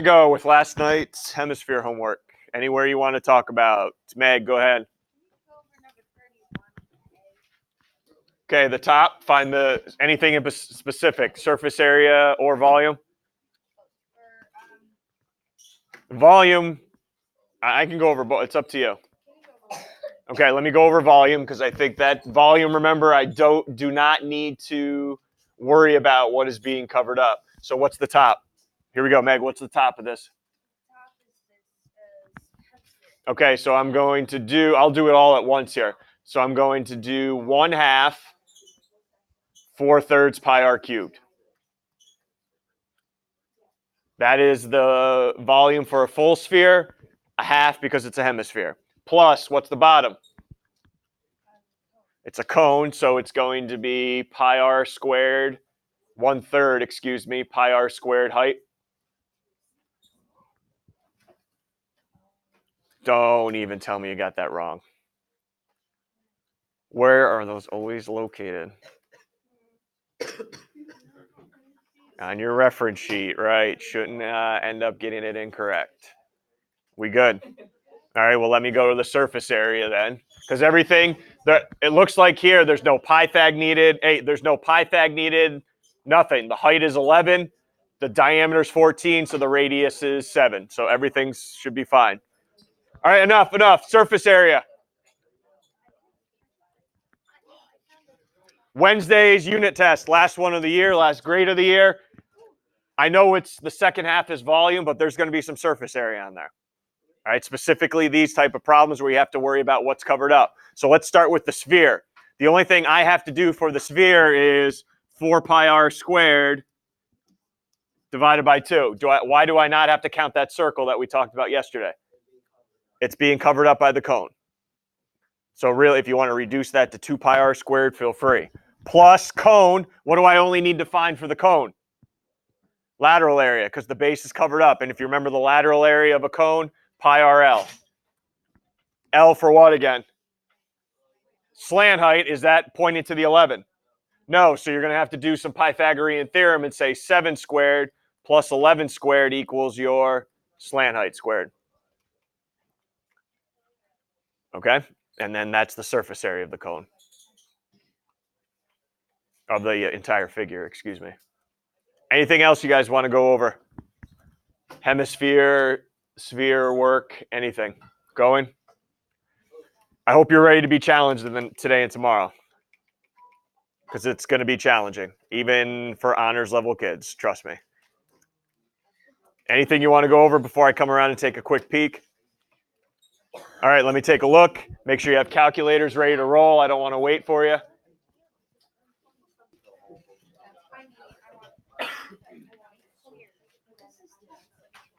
Go with last night's hemisphere homework. Anywhere you want to talk about. Meg, go ahead. Okay, the top, find anything in specific, surface area or volume. Volume, I can go over both. It's up to you. Okay, let me go over volume because I think that volume, remember, I do not need to worry about what is being covered up. So what's the top? Here we go, Meg. What's the top of this? Okay, so I'll do it all at once here. So I'm going to do 1/2 4/3 pi r cubed. That is the volume for a full sphere, 1/2 because it's a hemisphere. Plus, what's the bottom? It's a cone, so it's going to be pi r squared, 1/3, pi r squared height. Don't even tell me you got that wrong. Where are those always located? On your reference sheet, right? Shouldn't end up getting it incorrect. We good? All right, well, let me go to the surface area then. Because everything, it looks like here, there's no Pythag needed. Hey, there's no Pythag needed, nothing. The height is 11, the diameter is 14, so the radius is 7. So everything should be fine. All right, enough. Surface area. Wednesday's unit test, last one of the year, last grade of the year. I know it's the second half is volume, but there's going to be some surface area on there. All right, specifically these type of problems where you have to worry about what's covered up. So let's start with the sphere. The only thing I have to do for the sphere is 4 pi r squared divided by 2. Why do I not have to count that circle that we talked about yesterday? It's being covered up by the cone. So really, if you want to reduce that to 2 pi r squared, feel free. Plus cone, what do I only need to find for the cone? Lateral area, because the base is covered up. And if you remember the lateral area of a cone, pi r L. L for what again? Slant height, is that pointing to the 11? No, so you're going to have to do some Pythagorean theorem and say 7 squared plus 11 squared equals your slant height squared. Okay? And then that's the surface area of the cone. Of the entire figure, excuse me. Anything else you guys want to go over? Hemisphere, sphere work, anything? Going? I hope you're ready to be challenged today and tomorrow. Because it's going to be challenging, even for honors level kids, trust me. Anything you want to go over before I come around and take a quick peek? All right, let me take a look. Make sure you have calculators ready to roll. I don't want to wait for you.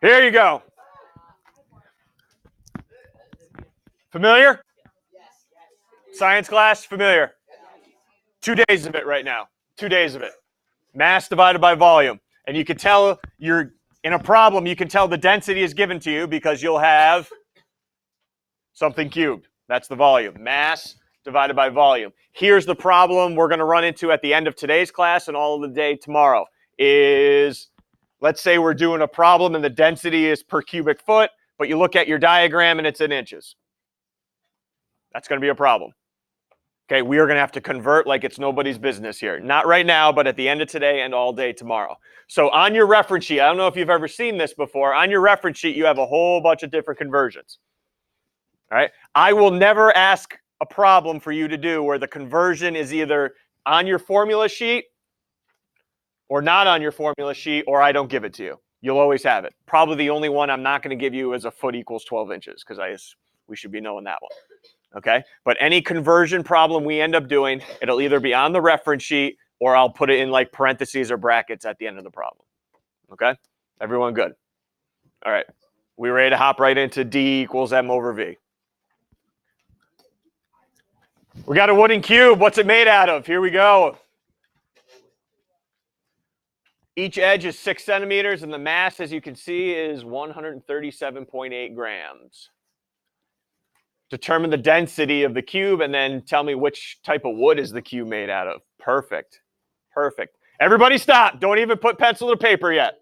Here you go. Familiar? Science class, familiar? 2 days of it right now. 2 days of it. Mass divided by volume. And you can tell you're in a problem, you can tell the density is given to you because you'll have something cubed. That's the volume. Mass divided by volume. Here's the problem we're going to run into at the end of today's class and all of the day tomorrow is, let's say we're doing a problem and the density is per cubic foot, but you look at your diagram and it's in inches. That's going to be a problem. Okay, we are going to have to convert like it's nobody's business here. Not right now, but at the end of today and all day tomorrow. So on your reference sheet, I don't know if you've ever seen this before. On your reference sheet, you have a whole bunch of different conversions. All right, I will never ask a problem for you to do where the conversion is either on your formula sheet or not on your formula sheet, or I don't give it to you. You'll always have it. Probably the only one I'm not going to give you is a foot equals 12 inches because we should be knowing that one. Okay, but any conversion problem we end up doing, it'll either be on the reference sheet or I'll put it in like parentheses or brackets at the end of the problem. Okay, everyone good? All right, we ready to hop right into D equals M over V. We got a wooden cube. What's it made out of? Here we go. Each edge is 6 centimeters, and the mass, as you can see, is 137.8 grams. Determine the density of the cube, and then tell me which type of wood is the cube made out of. Perfect. Perfect. Everybody stop. Don't even put pencil to paper yet.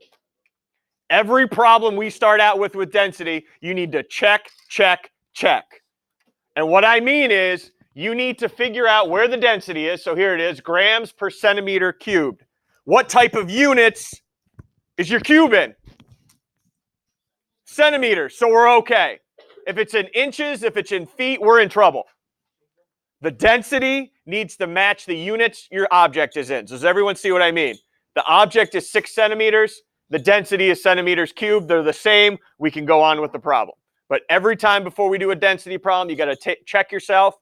Every problem we start out with density, you need to check, check, check. And what I mean is you need to figure out where the density is. So here it is, grams per centimeter cubed. What type of units is your cube in? Centimeters, so we're okay. If it's in inches, if it's in feet, we're in trouble. The density needs to match the units your object is in. Does everyone see what I mean? The object is 6 centimeters. The density is centimeters cubed. They're the same. We can go on with the problem. But every time before we do a density problem, you got to check yourself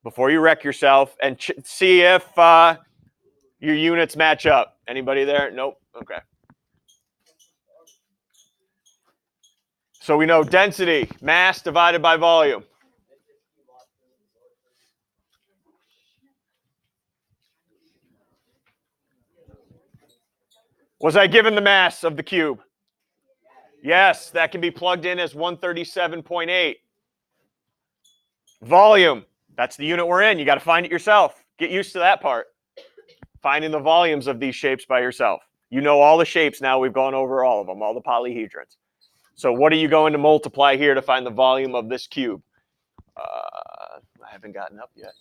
before you wreck yourself and see if your units match up. Anybody there? Nope. Okay. So we know density, mass divided by volume. Was I given the mass of the cube? Yes, that can be plugged in as 137.8. Volume, that's the unit we're in. You got to find it yourself. Get used to that part. Finding the volumes of these shapes by yourself. You know all the shapes now. We've gone over all of them, all the polyhedrons. So what are you going to multiply here to find the volume of this cube? I haven't gotten up yet.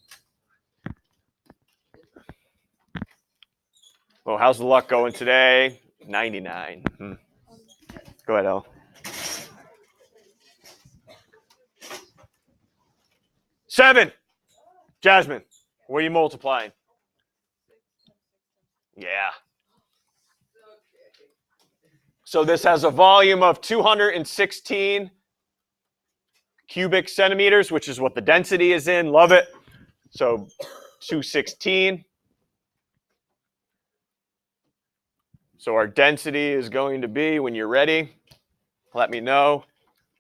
Well, how's the luck going today? 99. Go ahead, El. 7. Jasmine, what are you multiplying? Yeah. So this has a volume of 216 cubic centimeters, which is what the density is in. Love it. So 216. So our density is going to be, when you're ready, let me know.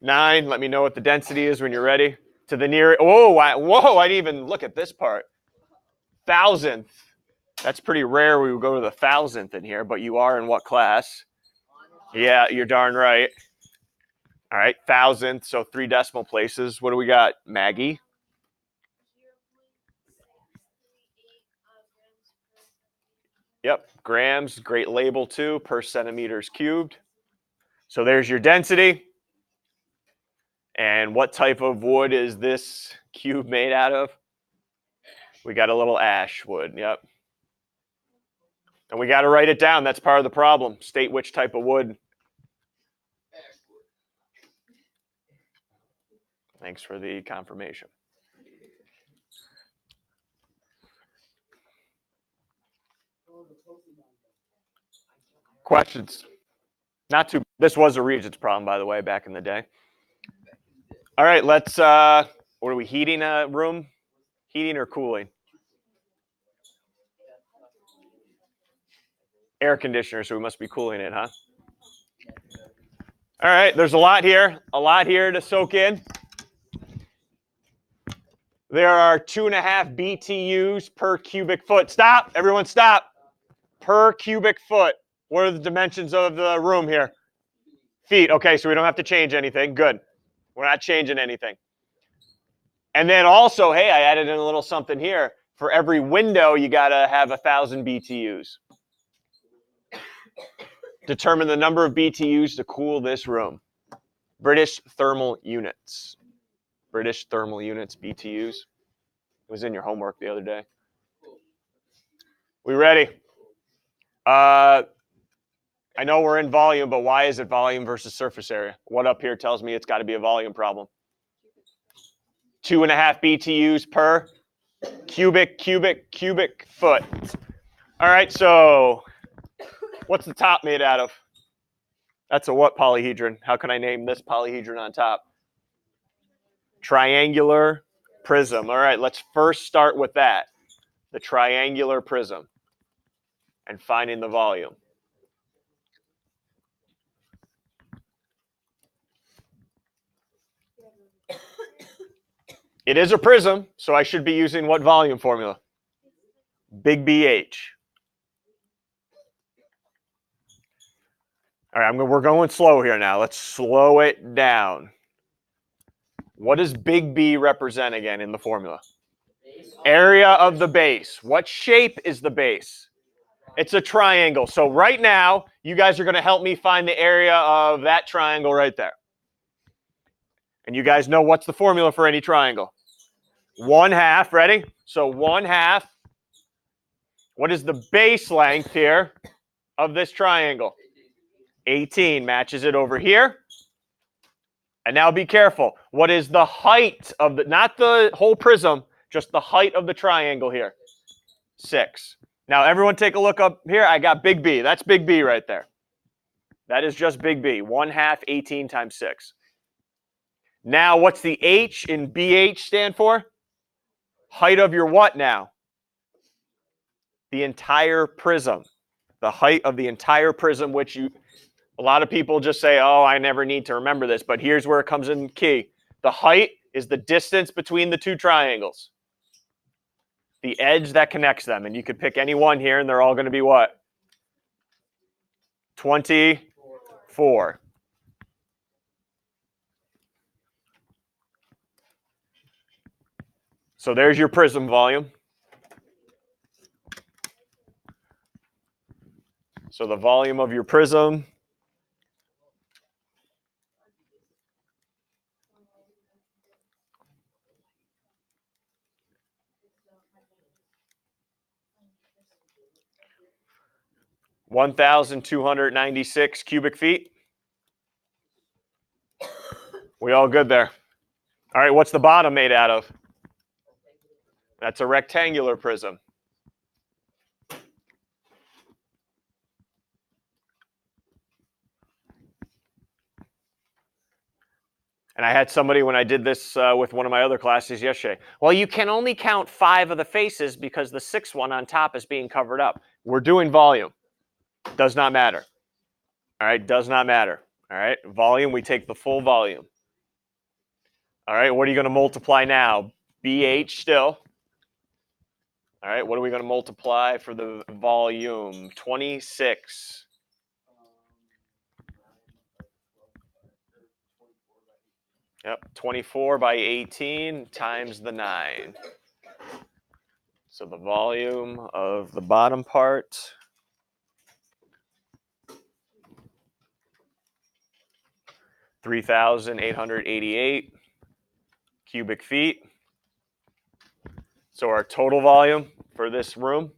9, let me know what the density is when you're ready. To the near, whoa, I didn't even look at this part. 1,000th. That's pretty rare we would go to the 1,000th in here, but you are in what class? Yeah, you're darn right. All right, 1,000th, so 3 decimal places. What do we got, Maggie? Yep, grams, great label too, per centimeters cubed. So there's your density. And what type of wood is this cube made out of? We got a little ash wood, yep. And we got to write it down. That's part of the problem. State which type of wood. Thanks for the confirmation. Questions? Not too. This was a Regents problem, by the way, back in the day. All right, let's. What are we heating a room? Heating or cooling? Air conditioner, so we must be cooling it, huh? All right, there's a lot here to soak in. There are 2.5 BTUs per cubic foot. Stop, everyone stop. Per cubic foot. What are the dimensions of the room here? Feet, okay, so we don't have to change anything. Good, we're not changing anything. And then also, hey, I added in a little something here. For every window, you gotta have 1,000 BTUs. Determine the number of BTUs to cool this room. British thermal units. British thermal units, BTUs. It was in your homework the other day. We ready? I know we're in volume, but why is it volume versus surface area? What up here tells me it's got to be a volume problem? 2.5 BTUs per cubic foot. All right, so what's the top made out of? That's a what polyhedron? How can I name this polyhedron on top? Triangular prism. All right, let's first start with that. The triangular prism and finding the volume. It is a prism, so I should be using what volume formula? Big BH. All right, we're going slow here now. Let's slow it down. What does big B represent again in the formula? Area of the base. What shape is the base? It's a triangle. So right now, You guys are going to help me find the area of that triangle right there. And you guys know what's the formula for any triangle. 1/2, ready? So 1/2. What is the base length here of this triangle? 18 matches it over here. And now be careful. What is the height of the, not the whole prism, just the height of the triangle here? 6. Now everyone take a look up here. I got big B. That's big B right there. That is just big B. 1/2 18 times 6. Now what's the H in BH stand for? Height of your what now? The entire prism. The height of the entire prism, which a lot of people just say, oh, I never need to remember this, but here's where it comes in key. The height is the distance between the two triangles. The edge that connects them. And you could pick any one here, and they're all going to be what? 24. So there's your prism volume. So the volume of your prism . 1,296 cubic feet. We all good there? All right, what's the bottom made out of? That's a rectangular prism. And I had somebody, when I did this with one of my other classes yesterday, well, you can only count 5 of the faces because the 6th one on top is being covered up. We're doing volume. Does not matter. All right, does not matter. All right, volume, we take the full volume. All right, what are you going to multiply now? BH still. All right, what are we going to multiply for the volume? 26. Yep, 24 by 18 times the 9. So the volume of the bottom part, 3,888 cubic feet. So our total volume for this room,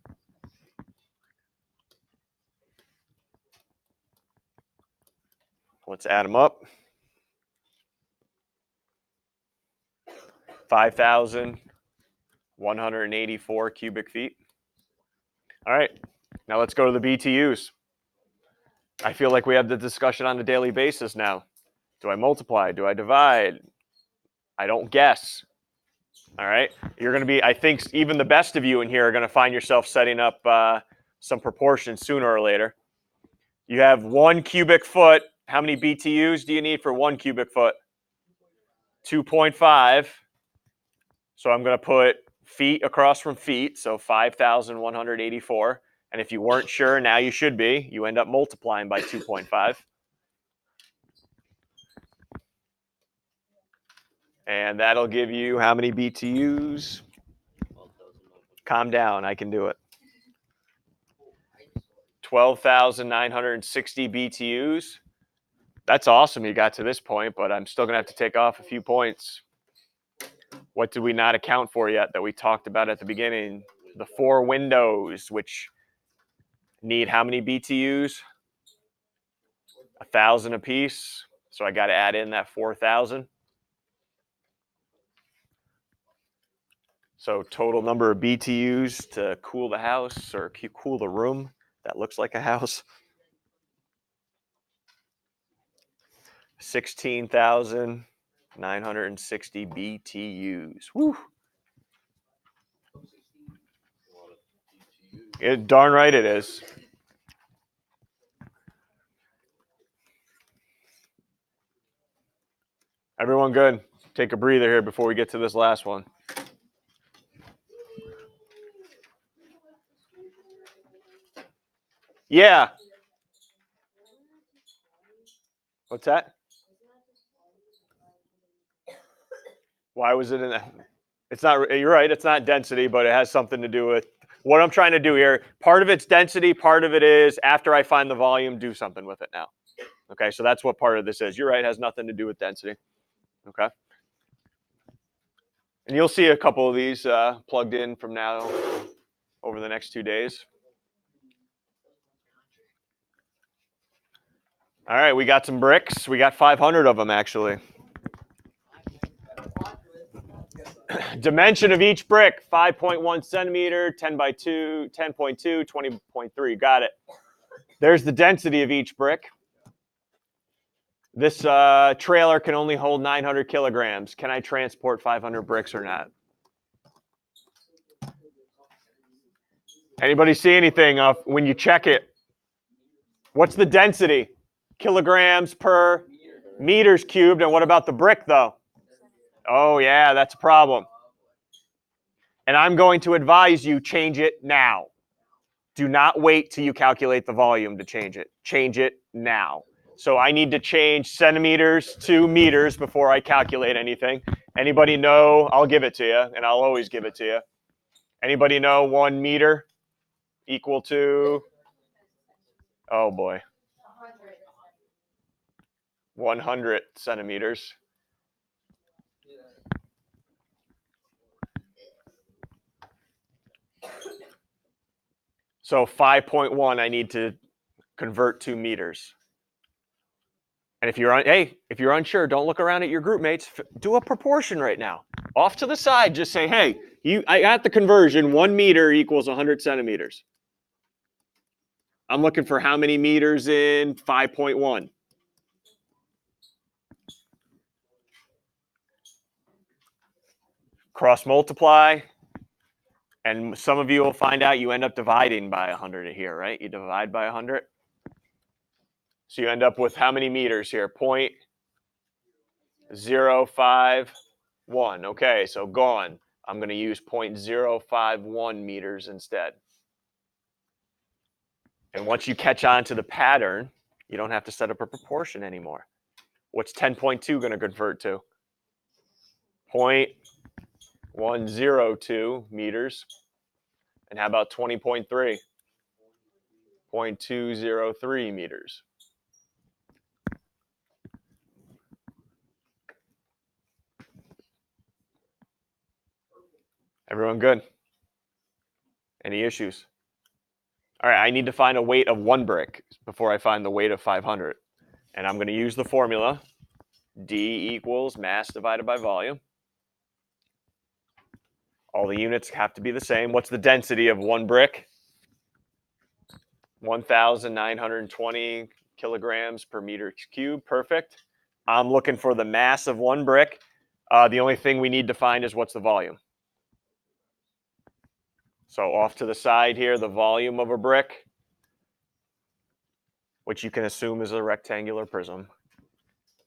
let's add them up. 5,184 cubic feet. All right, now let's go to the BTUs. I feel like we have the discussion on a daily basis now. Do I multiply? Do I divide? I don't guess. All right, you're going to be, I think even the best of you in here are going to find yourself setting up some proportions sooner or later. You have 1 cubic foot. How many BTUs do you need for 1 cubic foot? 2.5. So I'm going to put feet across from feet, so 5,184. And if you weren't sure, now you should be. You end up multiplying by 2.5. And that'll give you how many BTUs? Calm down, I can do it. 12,960 BTUs. That's awesome you got to this point, but I'm still going to have to take off a few points. What did we not account for yet that we talked about at the beginning? The 4 windows, which need how many BTUs? 1,000 apiece. So I got to add in that 4,000. So total number of BTUs to cool the house or cool the room that looks like a house. 16,960 BTUs. Woo! Darn right it is. Everyone good? Take a breather here before we get to this last one. Yeah. What's that? Why was it in that? It's not, you're right, it's not density, but it has something to do with What I'm trying to do here, part of it's density, part of it is after I find the volume, do something with it now. Okay, so that's what part of this is. You're right, it has nothing to do with density. Okay. And you'll see a couple of these plugged in from now over the next 2 days. All right, we got some bricks. We got 500 of them, actually. Dimension of each brick, 5.1 centimeter, 10 by 2, 10.2, 20.3. Got it. There's the density of each brick. This trailer can only hold 900 kilograms. Can I transport 500 bricks or not? Anybody see anything when you check it? What's the density? Kilograms per meters cubed. And what about the brick, though? Oh, yeah, that's a problem. And I'm going to advise you change it now. Do not wait till you calculate the volume to change it. Change it now. So I need to change centimeters to meters before I calculate anything. Anybody know? I'll give it to you, and I'll always give it to you. Anybody know 1 meter equal to? Oh, boy. 100 centimeters. So 5.1 I need to convert to meters. And if you're unsure, don't look around at your group mates. Do a proportion right now. Off to the side, just say, hey, I got the conversion. 1 meter equals 100 centimeters. I'm looking for how many meters in 5.1. Cross multiply. And some of you will find out you end up dividing by 100 here, right? You divide by 100. So you end up with how many meters here? 0.051. Okay, so gone. I'm going to use 0.051 meters instead. And once you catch on to the pattern, you don't have to set up a proportion anymore. What's 10.2 going to convert to? 0.102 meters. And how about 20.3? 0.203 meters. Everyone good? Any issues? All right, I need to find a weight of 1 brick before I find the weight of 500. And I'm going to use the formula. D equals mass divided by volume. All the units have to be the same. What's the density of 1 brick? 1,920 kilograms per meter cubed. Perfect. I'm looking for the mass of 1 brick. The only thing we need to find is what's the volume. So off to the side here, the volume of a brick, which you can assume is a rectangular prism.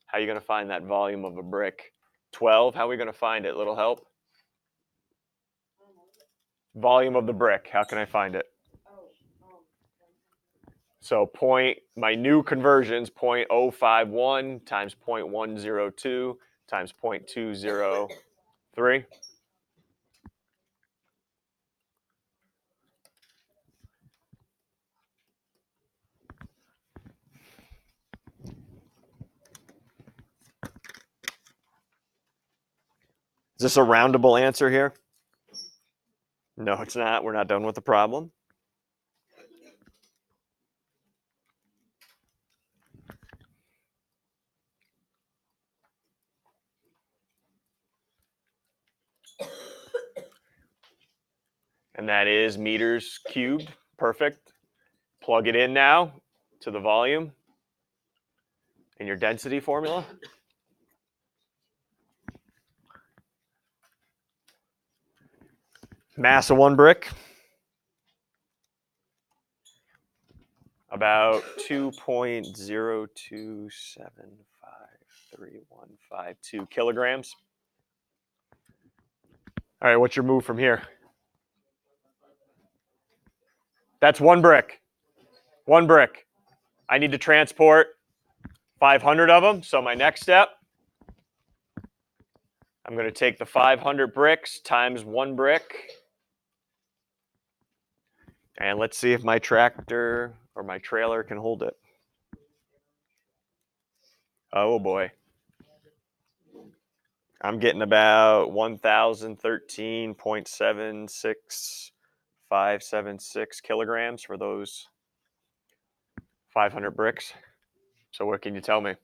How are you going to find that volume of a brick? 12. How are we going to find it? Little help? Volume of the brick. How can I find it? So my new conversions, 0.051 times 0.102 times 0.203. Is this a roundable answer here? No, it's not. We're not done with the problem. And that is meters cubed. Perfect. Plug it in now to the volume in your density formula. Mass of 1 brick. About 2.027535152 kilograms. All right, what's your move from here? That's 1 brick. 1 brick. I need to transport 500 of them. So my next step, I'm going to take the 500 bricks times 1 brick And let's see if my tractor or my trailer can hold it. Oh boy. I'm getting about 1,013.76576 kilograms for those 500 bricks. So what can you tell me?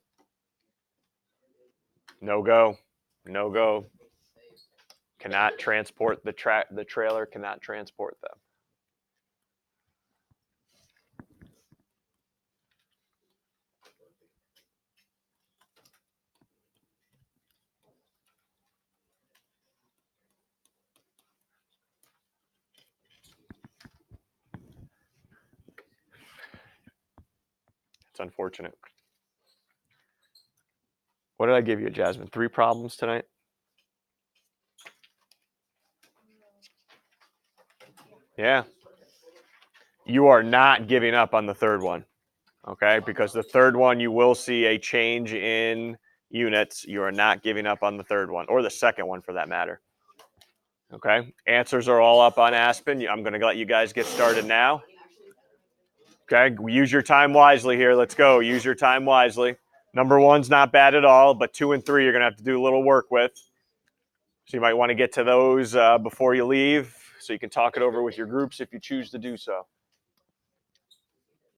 No go. No go. Cannot transport the trailer cannot transport them. It's unfortunate. What did I give you, Jasmine? 3 problems tonight? Yeah. You are not giving up on the third one, okay? Because the third one, you will see a change in units. You are not giving up on the third one, or the second one for that matter. Okay? Answers are all up on Aspen. I'm going to let you guys get started now. Okay? Use your time wisely here. Let's go. Use your time wisely. Number 1's not bad at all, but 2 and 3 you're going to have to do a little work with. So you might want to get to those before you leave so you can talk it over with your groups if you choose to do so.